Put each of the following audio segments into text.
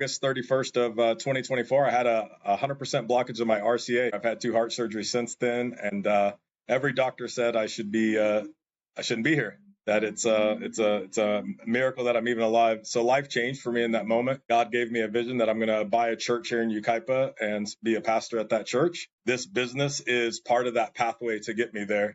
August 31st of 2024, I had a 100% blockage of my RCA. I've had 2 heart surgeries since then, and every doctor said I shouldn't be here. That it's a miracle that I'm even alive. So life changed for me in that moment. God gave me a vision that I'm going to buy a church here in Yucaipa and be a pastor at that church. This business is part of that pathway to get me there.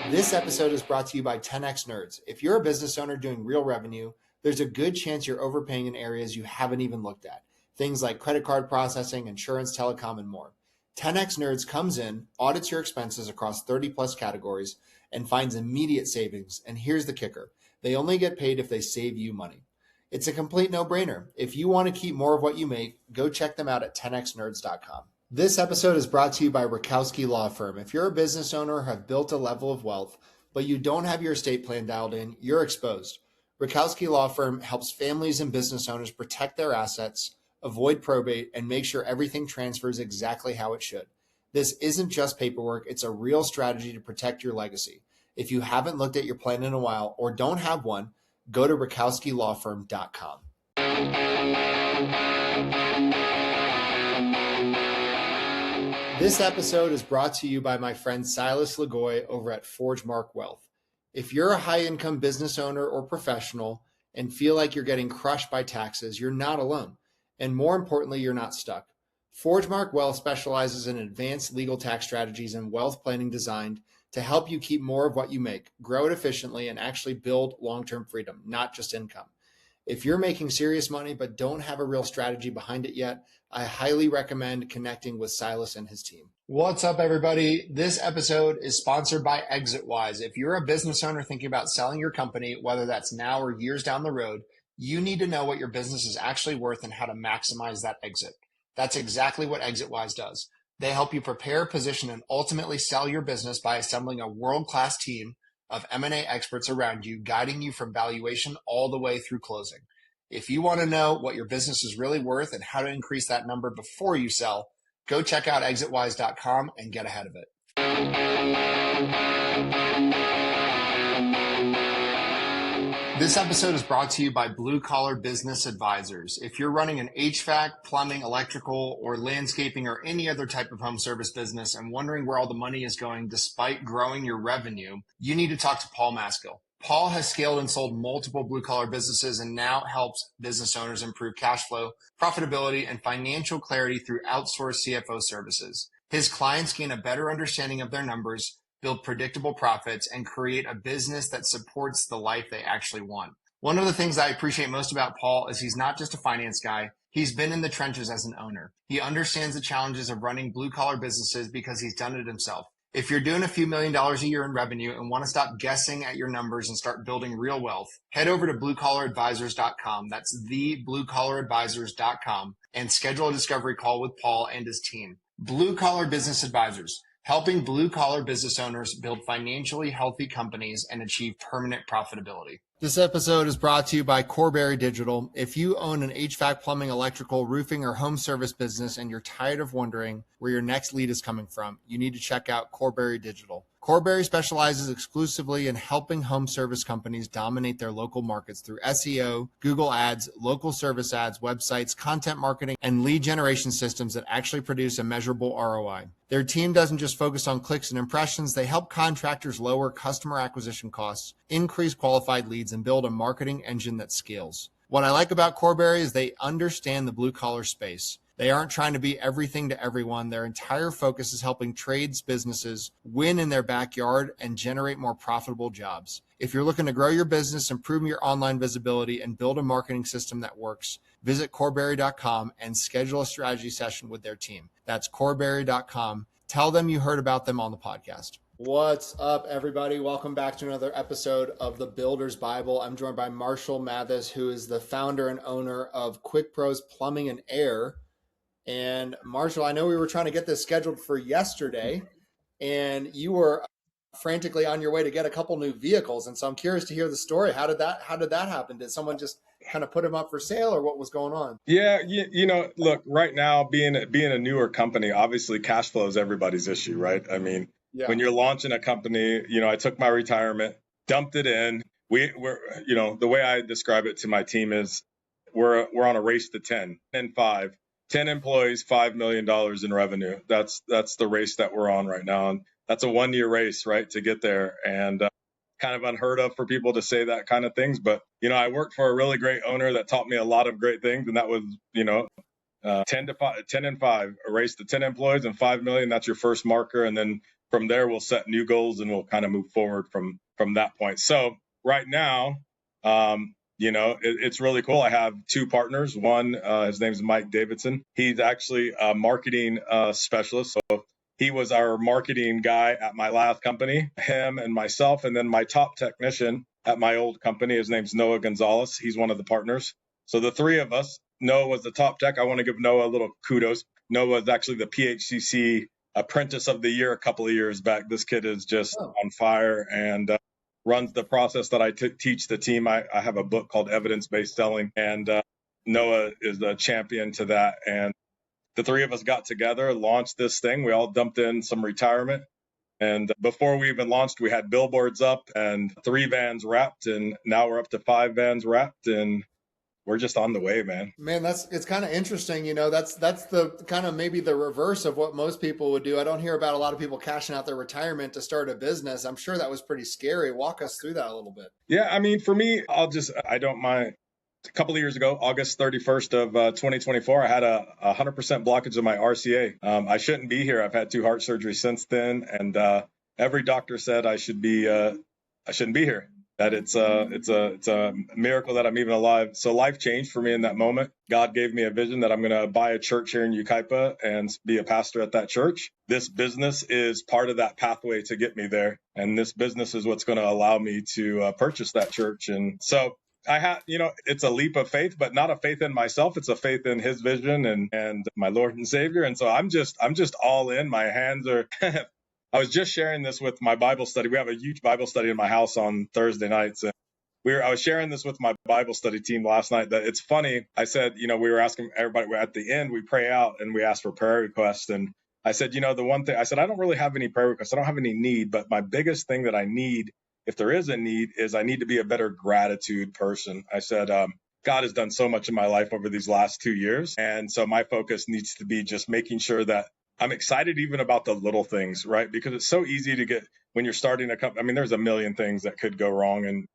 This episode is brought to you by 10X Nerds. If you're a business owner doing real revenue, there's a good chance you're overpaying in areas you haven't even looked at. Things like credit card processing, insurance, telecom, and more. 10X Nerds comes in, audits your expenses across 30 plus categories, and finds immediate savings. And here's the kicker. They only get paid if they save you money. It's a complete no-brainer. If you want to keep more of what you make, go check them out at 10xnerds.com. This episode is brought to you by Rakowski Law Firm. If you're a business owner or have built a level of wealth, but you don't have your estate plan dialed in, you're exposed. Rakowski Law Firm helps families and business owners protect their assets, avoid probate, and make sure everything transfers exactly how it should. This isn't just paperwork, it's a real strategy to protect your legacy. If you haven't looked at your plan in a while or don't have one, go to rakowskilawfirm.com. This episode is brought to you by my friend Silas Lagoy over at ForgeMark Wealth. If you're a high-income business owner or professional and feel like you're getting crushed by taxes, you're not alone. And more importantly, you're not stuck. ForgeMark Wealth specializes in advanced legal tax strategies and wealth planning designed to help you keep more of what you make, grow it efficiently, and actually build long-term freedom, not just income. If you're making serious money but don't have a real strategy behind it yet, I highly recommend connecting with Silas and his team. What's up, everybody? This episode is sponsored by ExitWise. If you're a business owner thinking about selling your company, whether that's now or years down the road, you need to know what your business is actually worth and how to maximize that exit. That's exactly what ExitWise does. They help you prepare, position, and ultimately sell your business by assembling a world-class team of M&A experts around you, guiding you from valuation all the way through closing. If you want to know what your business is really worth and how to increase that number before you sell, go check out exitwise.com and get ahead of it. This episode is brought to you by Blue Collar Business Advisors. If you're running an HVAC, plumbing, electrical, or landscaping, or any other type of home service business and wondering where all the money is going despite growing your revenue, you need to talk to Paul Maskill. Paul has scaled and sold multiple blue-collar businesses and now helps business owners improve cash flow, profitability, and financial clarity through outsourced CFO services. His clients gain a better understanding of their numbers, build predictable profits, and create a business that supports the life they actually want. One of the things I appreciate most about Paul is he's not just a finance guy. He's been in the trenches as an owner. He understands the challenges of running blue-collar businesses because he's done it himself. If you're doing a few $1 million a year in revenue and want to stop guessing at your numbers and start building real wealth, head over to bluecollaradvisors.com. That's thebluecollaradvisors.com and schedule a discovery call with Paul and his team. Blue Collar Business Advisors, helping blue-collar business owners build financially healthy companies and achieve permanent profitability. This episode is brought to you by Corberry Digital. If you own an HVAC, plumbing, electrical, roofing, or home service business and you're tired of wondering where your next lead is coming from, you need to check out Corberry Digital. Corberry specializes exclusively in helping home service companies dominate their local markets through SEO, Google Ads, local service ads, websites, content marketing, and lead generation systems that actually produce a measurable ROI. Their team doesn't just focus on clicks and impressions. They help contractors lower customer acquisition costs, increase qualified leads, and build a marketing engine that scales. What I like about Corberry is they understand the blue-collar space. They aren't trying to be everything to everyone. Their entire focus is helping trades businesses win in their backyard and generate more profitable jobs. If you're looking to grow your business, improve your online visibility, and build a marketing system that works, visit Corberry.com and schedule a strategy session with their team. That's Corberry.com. Tell them you heard about them on the podcast. What's up, everybody? Welcome back to another episode of the Builder's Bible. I'm joined by Marshall Mavis, who is the founder and owner of Quick Pros Plumbing and Air. And Marshall, I know we were trying to get this scheduled for yesterday, and you were frantically on your way to get a couple new vehicles. And so I'm curious to hear the story. How did that happen? Did someone just kind of put them up for sale, or what was going on? Yeah, look, right now being a newer company, obviously cash flow is everybody's issue, right? I mean, when you're launching a company, I took my retirement, dumped it in, we're, the way I describe it to my team is we're on a race to 10 and 5. 10 employees, $5 million in revenue. That's the race that we're on right now. And that's a 1-year race, right, to get there. And kind of unheard of for people to say that kind of things. But, I worked for a really great owner that taught me a lot of great things. And that was, 10 and 5, a race to 10 employees and 5 million. That's your first marker. And then from there, we'll set new goals and we'll kind of move forward from that point. So right now, it's really cool. I have 2 partners. One, his name's Mike Davidson. He's actually a marketing specialist. So he was our marketing guy at my last company, him and myself. And then my top technician at my old company, his name's Noah Gonzalez. He's one of the partners. So the 3 of us, Noah was the top tech. I want to give Noah a little kudos. Noah is actually the PHCC Apprentice of the Year a couple of years back. This kid is just on fire and runs the process that I teach the team. I have a book called Evidence-Based Selling, and Noah is a champion to that. And the 3 of us got together, launched this thing. We all dumped in some retirement. And before we even launched, we had billboards up and 3 vans wrapped. And now we're up to 5 vans wrapped. And we're just on the way, man. Man, it's kind of interesting. That's the kind of maybe the reverse of what most people would do. I don't hear about a lot of people cashing out their retirement to start a business. I'm sure that was pretty scary. Walk us through that a little bit. Yeah, I mean, for me, I don't mind. A couple of years ago, August 31st of 2024, I had a 100% blockage of my RCA. I shouldn't be here. I've had 2 heart surgeries since then, and every doctor said I shouldn't be here. That it's a miracle that I'm even alive. So life changed for me in that moment. God gave me a vision that I'm going to buy a church here in Yucaipa and be a pastor at that church. This business is part of that pathway to get me there. And this business is what's going to allow me to purchase that church. And so I have, it's a leap of faith, but not a faith in myself. It's a faith in his vision and my Lord and Savior. And so I'm just all in. My hands are I was just sharing this with my Bible study. We have a huge Bible study in my house on Thursday nights. And I was sharing this with my Bible study team last night that it's funny. I said, we were asking everybody at the end, we pray out and we ask for prayer requests. And I said, the one thing I said, I don't really have any prayer requests. I don't have any need, but my biggest thing that I need, if there is a need, is I need to be a better gratitude person. I said, God has done so much in my life over these last 2 years. And so my focus needs to be just making sure that I'm excited even about the little things, right? Because it's so easy to get when you're starting a company. I mean, there's a million things that could go wrong. And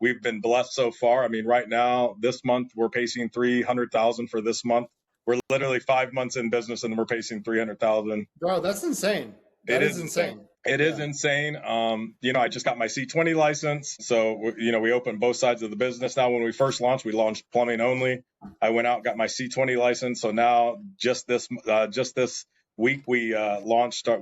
we've been blessed so far. I mean, right now, this month, we're pacing 300,000 for this month. We're literally 5 months in business and we're pacing 300,000. Bro, that's insane. That is insane. It is insane. I just got my C20 license. So, we opened both sides of the business. Now, when we first launched, we launched plumbing only. I went out, got my C20 license. So now just this week we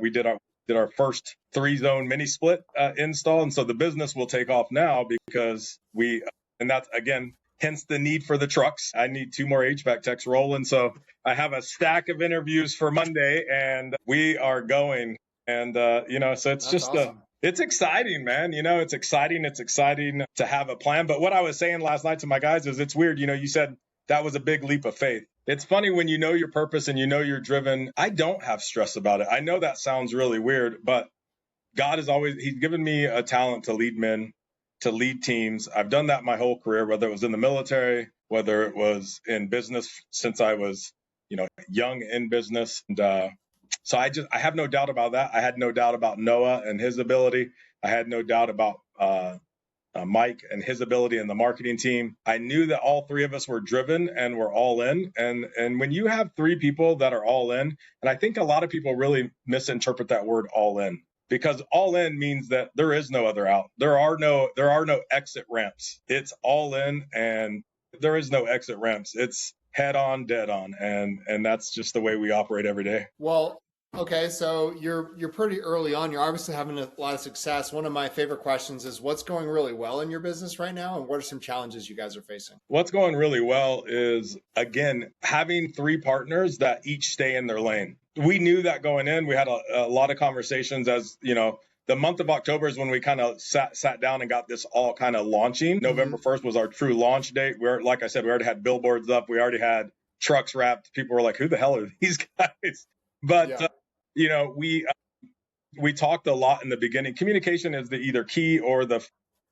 we did our first 3-zone mini split install. And so the business will take off now because and that's again, hence the need for the trucks. I need 2 more HVAC techs rolling. So I have a stack of interviews for Monday and we are going. And, so it's that's just awesome. It's exciting, man. It's exciting. It's exciting to have a plan. But what I was saying last night to my guys is it's weird. You said that was a big leap of faith. It's funny when you know your purpose and you're driven. I don't have stress about it. I know that sounds really weird, but God he's given me a talent to lead men, to lead teams. I've done that my whole career, whether it was in the military, whether it was in business since I was, young in business. And so I have no doubt about that. I had no doubt about Noah and his ability. I had no doubt about Mike and his ability in the marketing team. I knew that all 3 of us were driven and were all in. And when you have 3 people that are all in, and I think a lot of people really misinterpret that word all in, because all in means that there is no other out. There are no exit ramps. It's all in and there is no exit ramps. It's head on, dead on. And that's just the way we operate every day. Well, okay, so you're pretty early on. You're obviously having a lot of success. One of my favorite questions is what's going really well in your business right now, and what are some challenges you guys are facing? What's going really well is, again, having 3 partners that each stay in their lane. We knew that going in. We had a lot of conversations as, the month of October is when we kind of sat down and got this all kind of launching. November 1st was our true launch date. Like I said, we already had billboards up. We already had trucks wrapped. People were like, who the hell are these guys? But, we talked a lot in the beginning. Communication is the either key or the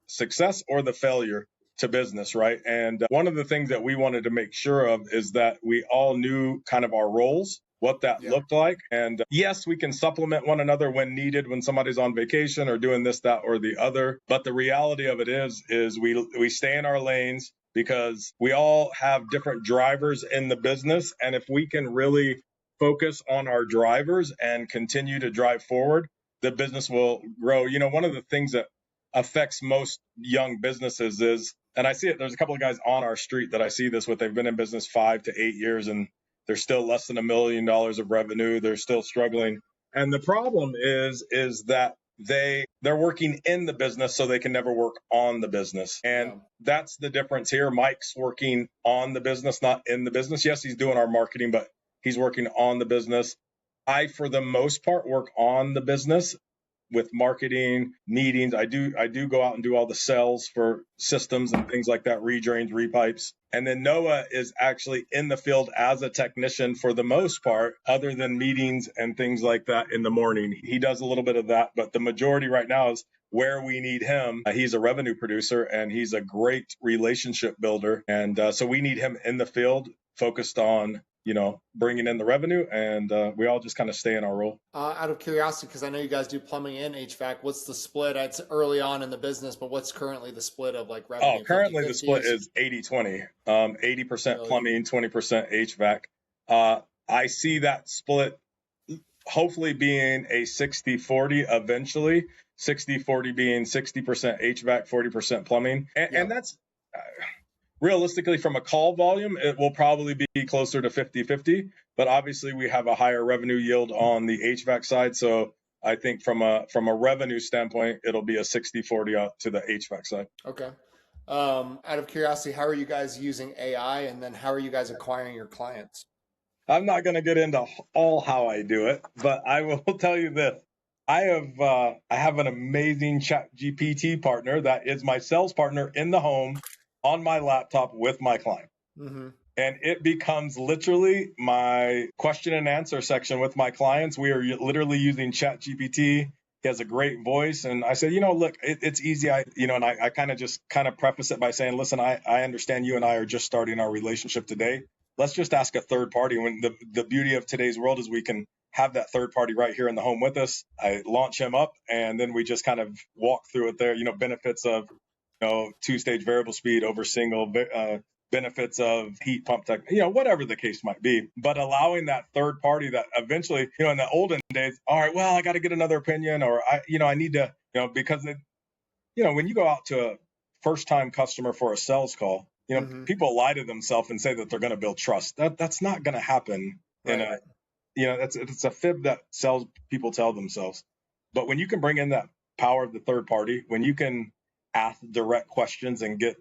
success or the failure to business, right? And one of the things that we wanted to make sure of is that we all knew kind of our roles, what that looked like. And yes, we can supplement one another when needed, when somebody's on vacation or doing this, that, or the other. But the reality of it is we stay in our lanes because we all have different drivers in the business. And if we can really focus on our drivers and continue to drive forward, the business will grow. You know, one of the things that affects most young businesses is, and I see it, there's a couple of guys on our street that I see this with, they've been in business 5 to 8 years and they're still less than $1 million of revenue. They're still struggling. And the problem is that they're working in the business so they can never work on the business. And that's the difference here. Mike's working on the business, not in the business. Yes, he's doing our marketing, but he's working on the business. I, for the most part, work on the business with marketing, meetings. I do go out and do all the sales for systems and things like that, redrains, repipes. And then Noah is actually in the field as a technician for the most part, other than meetings and things like that in the morning. He does a little bit of that, but the majority right now is where we need him. He's a revenue producer and he's a great relationship builder. And so we need him in the field focused on, you know, bringing in the revenue, and we all just kind of stay in our role. Out of curiosity, because I know you guys do plumbing and HVAC, what's the split? It's early on in the business, but what's currently the split of like revenue? Oh, currently the split is 80-20, 80% plumbing, 20% HVAC. I see that split hopefully being a 60-40 eventually, 60-40 being 60% HVAC, 40% plumbing. And that's... realistically, from a call volume, it will probably be closer to 50-50, but obviously we have a higher revenue yield on the HVAC side. So I think from a revenue standpoint, it'll be a 60-40 to the HVAC side. Okay. Out of curiosity, how are you guys using AI, and then how are you guys acquiring your clients? I'm not going to get into all how I do it, but I will tell you this. I have an amazing ChatGPT partner that is my sales partner in the home on my laptop with my client. Mm-hmm. And it becomes literally my question and answer section with my clients. We are literally using ChatGPT. He has a great voice. And I said, you know, look, it's easy. I kind of preface it by saying, listen, I understand you and I are just starting our relationship today. Let's just ask a third party. When the beauty of today's world is we can have that third party right here in the home with us. I launch him up and then we just kind of walk through it there, you know, benefits of, you know, 2-stage variable speed over single, benefits of heat pump tech, you know, whatever the case might be. But allowing that third party that eventually, you know, in the olden days, all right, well, I got to get another opinion, or I need to, you know, because when you go out to a first time customer for a sales call, you know, people lie to themselves and say that they're going to build trust. That's not going to happen. Right. It's a fib that sales people tell themselves. But when you can bring in that power of the third party, when you can ask direct questions and get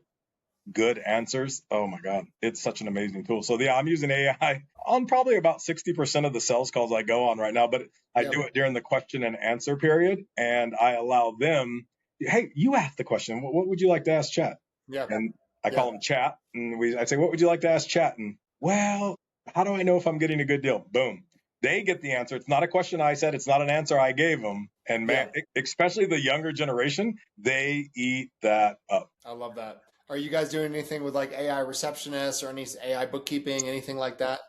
good answers, oh my God, it's such an amazing tool. So yeah, I'm using AI on probably about 60% of the sales calls I go on right now, but I do it during the question and answer period, and I allow them, hey, you ask the question. What would you like to ask chat? Yeah. And I call them chat, and I say, what would you like to ask chat? And well, how do I know if I'm getting a good deal? Boom. They get the answer. It's not a question I said. It's not an answer I gave them. And man, especially the younger generation, they eat that up. I love that. Are you guys doing anything with like AI receptionists or any AI bookkeeping, anything like that?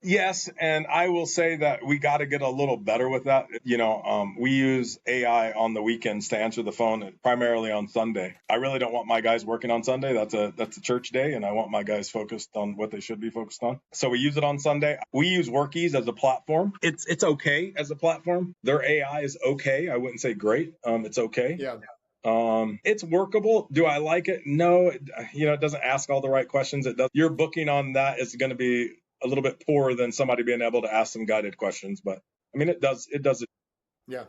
Yes, and I will say that we got to get a little better with that. You know, we use AI on the weekends to answer the phone, primarily on Sunday. I really don't want my guys working on Sunday. That's a church day, and I want my guys focused on what they should be focused on. So we use it on Sunday. We use Workies as a platform. It's okay as a platform. Their AI is okay. I wouldn't say great. It's okay. Yeah. It's workable. Do I like it? No. It doesn't ask all the right questions. It does. Your booking on that is going to be a little bit poorer than somebody being able to ask some guided questions, but I mean, it does it. Yeah.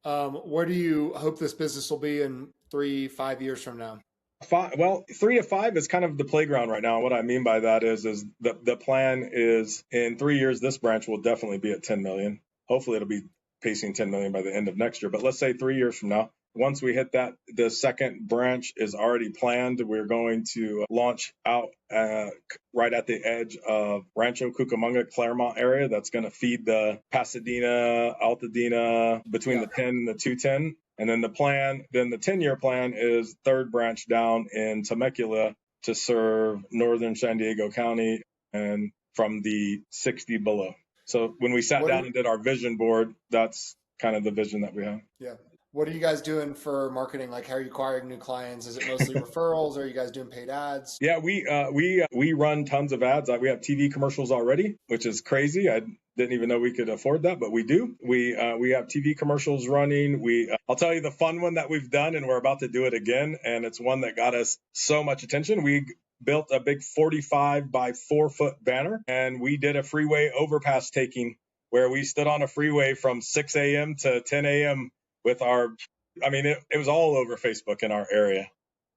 Where do you hope this business will be in 3-5 years from now? 3 to 5 is kind of the playground right now. What I mean by that is the plan is in 3 years, this branch will definitely be at 10 million. Hopefully it'll be pacing 10 million by the end of next year, but let's say 3 years from now, once we hit that, the second branch is already planned. We're going to launch out right at the edge of Rancho Cucamonga, Claremont area. That's going to feed the Pasadena, Altadena, between the 10 and the 210 And then the 10-year plan is third branch down in Temecula to serve northern San Diego County and from the 60 below. So when we sat down and did our vision board, that's kind of the vision that we have. Yeah. What are you guys doing for marketing? Like, how are you acquiring new clients? Is it mostly referrals? Or are you guys doing paid ads? Yeah, we run tons of ads. We have TV commercials already, which is crazy. I didn't even know we could afford that, but we do. We have TV commercials running. I'll tell you the fun one that we've done, and we're about to do it again, and it's one that got us so much attention. We built a big 45 by 4 foot banner, and we did a freeway overpass taking where we stood on a freeway from 6 a.m. to 10 a.m. with it was all over Facebook in our area.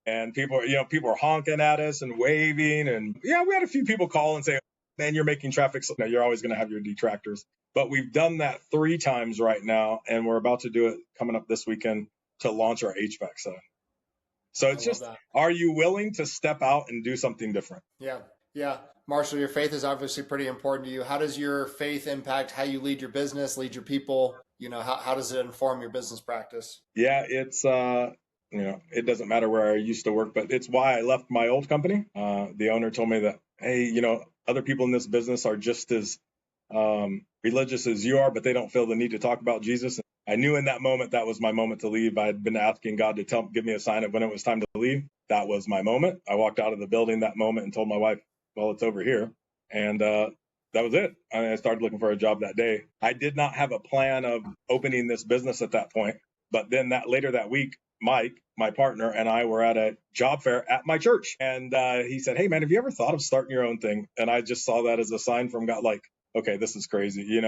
And people were honking at us and waving. And we had a few people call and say, man, you're making traffic. So you're always going to have your detractors. But we've done that 3 times right now. And we're about to do it coming up this weekend to launch our HVAC side. So it's just, are you willing to step out and do something different? Yeah. Yeah. Marshall, your faith is obviously pretty important to you. How does your faith impact how you lead your business, lead your people? How does it inform your business practice? Yeah, it's, it doesn't matter where I used to work, but it's why I left my old company. The owner told me that, hey, other people in this business are just as religious as you are, but they don't feel the need to talk about Jesus. I knew in that moment that was my moment to leave. I had been asking God to give me a sign of when it was time to leave. That was my moment. I walked out of the building that moment and told my wife, well, it's over here. And that was it. I started looking for a job that day. I did not have a plan of opening this business at that point. But then later that week, Mike, my partner, and I were at a job fair at my church. And he said, hey, man, have you ever thought of starting your own thing? And I just saw that as a sign from God, like, okay, this is crazy,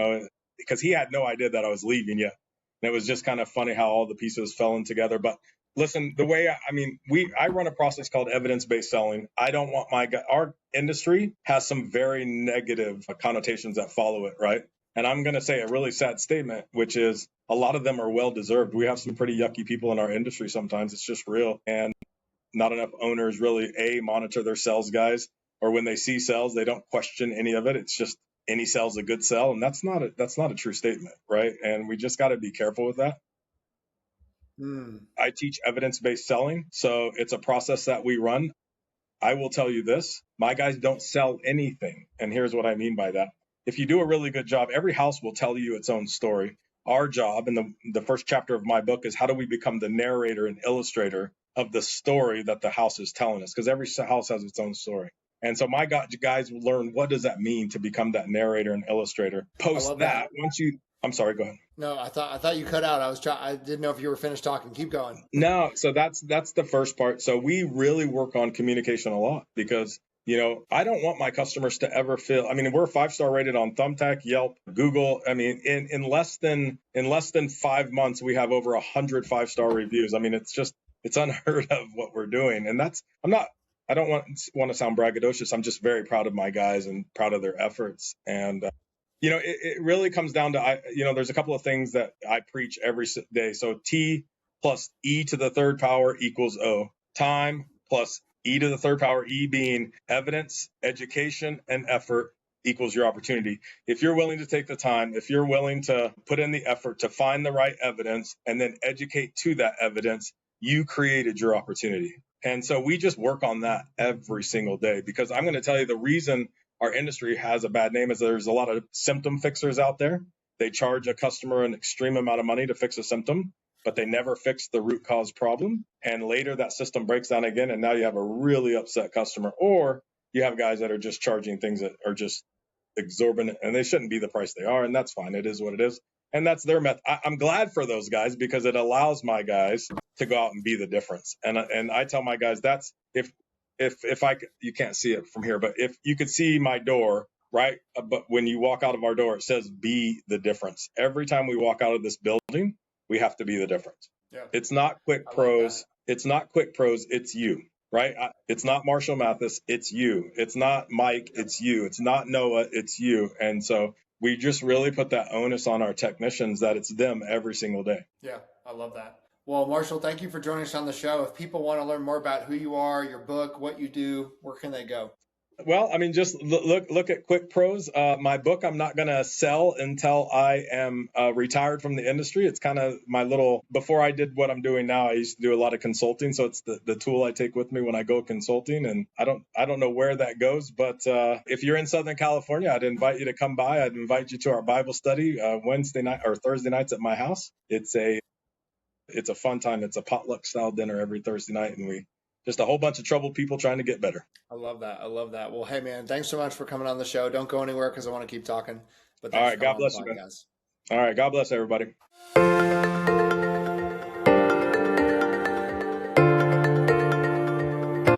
because he had no idea that I was leaving yet. And it was just kind of funny how all the pieces fell in together. But listen, the way I run a process called evidence-based selling. I don't want our industry has some very negative connotations that follow it, right? And I'm going to say a really sad statement, which is a lot of them are well-deserved. We have some pretty yucky people in our industry sometimes. It's just real. And not enough owners really, monitor their sales guys, or when they see sales, they don't question any of it. It's just any sale's a good sell. And that's not a true statement, right? And we just got to be careful with that. I teach evidence-based selling. So it's a process that we run. I will tell you this, my guys don't sell anything. And here's what I mean by that. If you do a really good job, every house will tell you its own story. Our job in the first chapter of my book is how do we become the narrator and illustrator of the story that the house is telling us? Because every house has its own story. And so my guys will learn, what does that mean to become that narrator and illustrator? Post that. I'm sorry, go ahead. No, I thought you cut out. I didn't know if you were finished talking. Keep going. No, so that's the first part. So we really work on communication a lot because I don't want my customers to ever feel, we're 5-star rated on Thumbtack, Yelp, Google. In less than 5 months, we have over 100 5-star reviews. It's unheard of what we're doing. And I don't want to sound braggadocious. I'm just very proud of my guys and proud of their efforts. And, it really comes down to, there's a couple of things that I preach every day. So T plus E to the third power equals O. Time plus E to the third power, E being evidence, education, and effort equals your opportunity. If you're willing to take the time, if you're willing to put in the effort to find the right evidence and then educate to that evidence, you created your opportunity. And so we just work on that every single day because I'm going to tell you the reason our industry has a bad name is there's a lot of symptom fixers out there. They charge a customer an extreme amount of money to fix a symptom, but they never fix the root cause problem. And later that system breaks down again. And now you have a really upset customer, or you have guys that are just charging things that are just exorbitant and they shouldn't be the price they are. And that's fine. It is what it is. And that's their method. I'm glad for those guys because it allows my guys to go out and be the difference. And I tell my guys, that's if you can't see it from here, but if you could see my door, right? But when you walk out of our door, it says be the difference. Every time we walk out of this building, we have to be the difference. Yeah. It's not quick pros. It's not quick pros. It's you, right? It's not Marshall Mavis. It's you. It's not Mike. It's you. It's not Noah. It's you. And so we just really put that onus on our technicians that it's them every single day. Yeah, I love that. Well, Marshall, thank you for joining us on the show. If people want to learn more about who you are, your book, what you do, where can they go? Well, I mean, just look at Quick Pros. My book, I'm not going to sell until I am retired from the industry. It's kind of my little. Before I did what I'm doing now, I used to do a lot of consulting, so it's the tool I take with me when I go consulting. And I don't know where that goes, but if you're in Southern California, I'd invite you to come by. I'd invite you to our Bible study Wednesday night or Thursday nights at my house. It's a fun time. It's a potluck style dinner every Thursday night, and we just a whole bunch of troubled people trying to get better. I love that. I love that. Well, hey man, thanks so much for coming on the show. Don't go anywhere because I want to keep talking. But All thanks right, for coming God bless on you, the man. podcast. All right, God bless everybody.